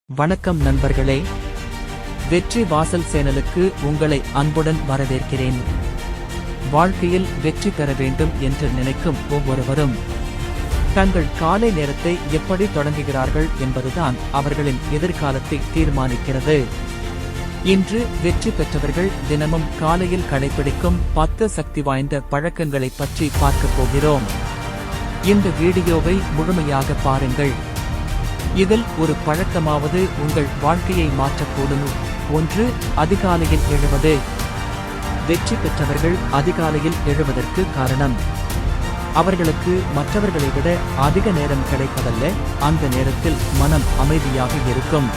வணக்கம் நண்பர்களே, வெற்றி வாசல் சேனலுக்கு உங்களை அன்புடன் வரவேற்கிறேன். வாழ்க்கையில் வெற்றி பெற வேண்டும் என்று நினைக்கும் ஒவ்வொருவரும் தங்கள் காலை நேரத்தை எப்படி தொடங்குகிறார்கள் என்பதுதான் அவர்களின் எதிர்காலத்தை தீர்மானிக்கிறது. இன்று வெற்றி பெற்றவர்கள் தினமும் காலையில் கடைபிடிக்கும் 10 சக்தி வாய்ந்த பழக்கங்களை பற்றி பார்க்கப் போகிறோம். இந்த வீடியோவை முழுமையாக பாருங்கள். இதில் ஒரு பழக்கமாவது உங்கள் வாழ்க்கையை மாற்றக்கூடும். 1. அதிகாலையில் எழுவது. வெற்றி பெற்றவர்கள் அதிகாலையில் எழுவதற்கு காரணம், அவர்களுக்கு மற்றவர்களை விட அதிக நேரம் கிடைப்பதல்ல, அந்த நேரத்தில் மனம் அமைதியாக இருக்கும்,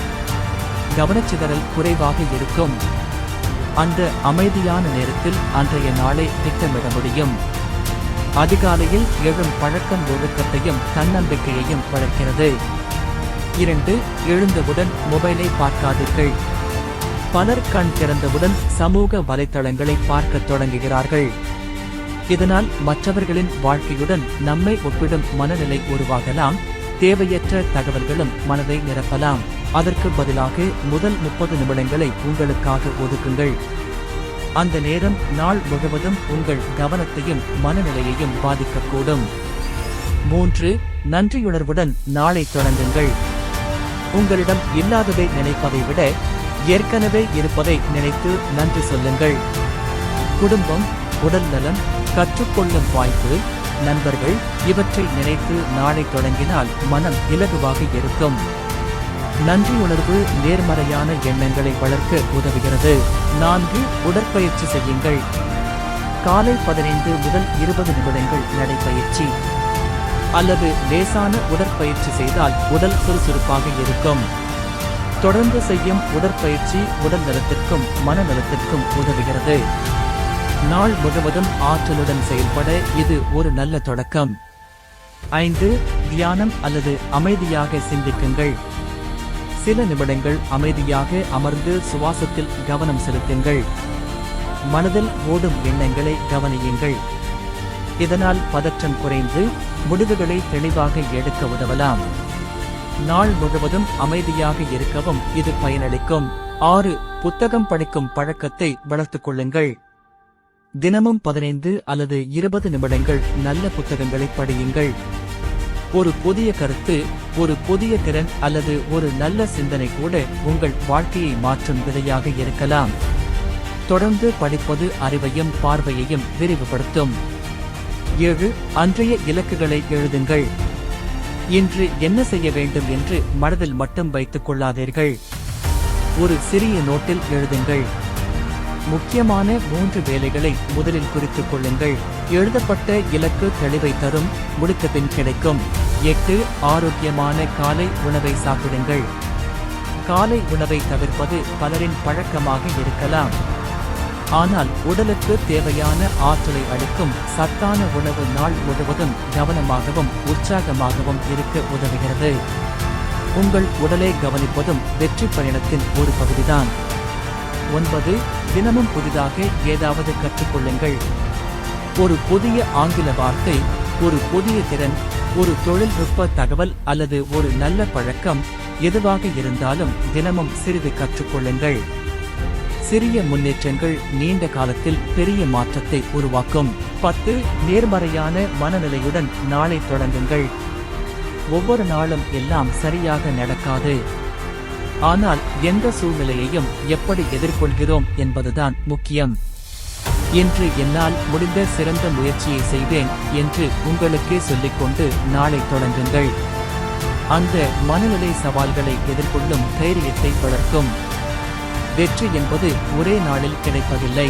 கவனச்சிதறல் குறைவாக இருக்கும். அந்த அமைதியான நேரத்தில் அன்றைய நாளை திட்டமிட முடியும். அதிகாலையில் எழும் பழக்கம் ஒழுக்கத்தையும் தன்னம்பிக்கையையும் வளர்க்கிறது. 2. எழுந்தவுடன் மொபைலை பார்க்காதீர்கள். பலர் கண் திறந்தவுடன் சமூக வலைத்தளங்களை பார்க்கத் தொடங்குகிறார்கள். இதனால் மற்றவர்களின் வாழ்க்கையுடன் நம்மை ஒப்பிடும் மனநிலை உருவாகலாம். தேவையற்ற தகவல்களும் மனதை நிரப்பலாம். அதற்கு பதிலாக முதல் 30 நிமிடங்களை உங்களுக்காக ஒதுக்குங்கள். அந்த நேரம் நாள் முழுவதும் உங்கள் கவனத்தையும் மனநிலையையும் பாதிக்கக்கூடும். 3. நன்றியுணர்வுடன் நாளை தொடங்குங்கள். உங்களிடம் இல்லாததை நினைப்பதை விட ஏற்கனவே இருப்பதை நினைத்து நன்றி சொல்லுங்கள். குடும்பம், உடல் நலம், கற்றுக்கொள்ளும் வாய்ப்பு, நண்பர்கள் இவற்றை நினைத்து நாளை தொடங்கினால் மனம் இலகுவாக இருக்கும். நன்றியுணர்வு நேர்மறையான எண்ணங்களை வளர்க்க உதவுகிறது. 4. உடற்பயிற்சி செய்யுங்கள். காலை 15 முதல் 20 நிமிடங்கள் நடைப்பயிற்சி அல்லது லேசான உடற்பயிற்சி செய்தால் உடல் சுறுசுறுப்பாக இருக்கும். தொடர்ந்து செய்யும் உடற்பயிற்சி உடல் நலத்திற்கும் மனநலத்திற்கும் உதவுகிறது. நாள் முழுவதும் ஆற்றலுடன் செயல்பட இது ஒரு நல்ல தொடக்கம். 5. தியானம் அல்லது அமைதியாக சிந்திக்குங்கள். சில நிமிடங்கள் அமைதியாக அமர்ந்து சுவாசத்தில் கவனம் செலுத்துங்கள். மனதில் ஓடும் எண்ணங்களை கவனியுங்கள். இதனால் பதற்றம் குறைந்து முடிவுகளை தெளிவாக எடுக்க உதவலாம். நாள் முழுவதும் அமைதியாக இருக்கவும் இது பயனளிக்கும். 6. புத்தகம் படிக்கும் பழக்கத்தை வளர்த்துக் கொள்ளுங்கள். தினமும் 15 அல்லது 20 நிமிடங்கள் நல்ல புத்தகங்களை படியுங்கள். ஒரு புதிய கருத்து, ஒரு புதிய திறன் அல்லது ஒரு நல்ல சிந்தனை கூட உங்கள் வாழ்க்கையை மாற்றும் விதையாக இருக்கலாம். தொடர்ந்து படிப்பது அறிவையும் பார்வையையும் விரிவுபடுத்தும். 7. அன்றைய இலக்குகளை எழுதுங்கள். இன்று என்ன செய்ய வேண்டும் என்று மனதில் மட்டும் வைத்துக் கொள்ளாதீர்கள். ஒரு சிறிய நோட்டில் எழுதுங்கள். முக்கியமான 3 வேலைகளை முதலில் குறித்துக் கொள்ளுங்கள். எழுதப்பட்ட இலக்கு தெளிவை தரும், முடிக்கப்பின் கிடைக்கும். 8. ஆரோக்கியமான காலை உணவை சாப்பிடுங்கள். காலை உணவை தவிர்ப்பது பலரின் பழக்கமாக இருக்கலாம். ஆனால் உடலுக்கு தேவையான ஆற்றலை அளிக்கும் சத்தான உணவு நாள் முழுவதும் கவனமாகவும் உற்சாகமாகவும் இருக்க உதவுகிறது. உங்கள் உடலை கவனிப்பதும் வெற்றி பயணத்தின் ஒரு பகுதிதான். 9. தினமும் புதிதாக ஏதாவது கற்றுக்கொள்ளுங்கள். ஒரு புதிய ஆங்கில வார்த்தை, ஒரு புதிய திறன், ஒரு தொழில்நுட்ப தகவல் அல்லது ஒரு நல்ல பழக்கம், எதுவாக இருந்தாலும் தினமும் சிறிது கற்றுக்கொள்ளுங்கள். சிறிய முன்னேற்றங்கள் நீண்ட காலத்தில் பெரிய மாற்றத்தை உருவாக்கும். 10. நேர்மறையான மனநிலையுடன் நாளை தொடங்குங்கள். ஒவ்வொரு நாளும் எல்லாம் சரியாக நடக்காது. ஆனால் எந்த சூழ்நிலையையும் எப்படி எதிர்கொள்கிறோம் என்பதுதான் முக்கியம். இன்று என்னால் முடிந்த சிறந்த முயற்சியை செய்வேன் என்று உங்களுக்கே சொல்லிக்கொண்டு நாளை தொடங்குங்கள். அந்த மனநிலை சவால்களை எதிர்கொள்ளும் தைரியத்தை வளர்க்கும். வெற்றி என்பது ஒரே நாளில் கிடைப்பதில்லை.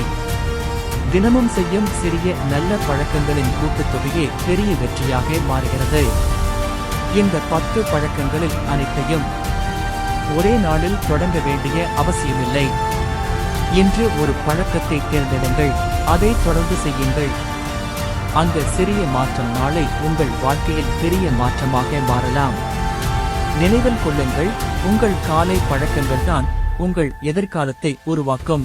தினமும் செய்யும் சிறிய நல்ல பழக்கங்களின் கூட்டுத்தொகையே பெரிய வெற்றியாக மாறுகிறது. இந்த 10 பழக்கங்களில் அனைத்தையும் ஒரே நாளில் தொடங்க வேண்டிய அவசியமில்லை. இன்று ஒரு பழக்கத்தை தேர்ந்தெடுங்கள், அதை தொடர்ந்து செய்யுங்கள். அந்த சிறிய மாற்றம் நாளை உங்கள் வாழ்க்கையில் பெரிய மாற்றமாக மாறலாம். நினைவில் கொள்ளுங்கள், உங்கள் காலை பழக்கங்கள்தான் உங்கள் எதிர்காலத்தை உருவாக்கும்.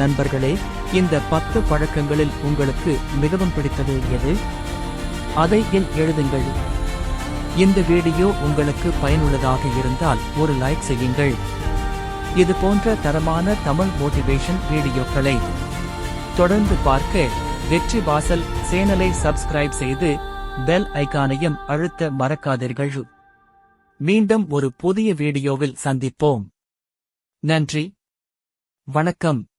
நண்பர்களே, இந்த 10 பழக்கங்களில் உங்களுக்கு மிகவும் பிடித்தது எது? அதை எழுதுங்கள். இந்த வீடியோ உங்களுக்கு பயனுள்ளதாக இருந்தால் ஒரு லைக் செய்யுங்கள். இது போன்ற தரமான தமிழ் மோட்டிவேஷன் வீடியோக்களை தொடர்ந்து பார்க்க வெற்றி வாசல் சேனலை சப்ஸ்கிரைப் செய்து பெல் ஐகானையும் அழுத்த மறக்காதீர்கள். மீண்டும் ஒரு புதிய வீடியோவில் சந்திப்போம். நன்றி, வணக்கம்.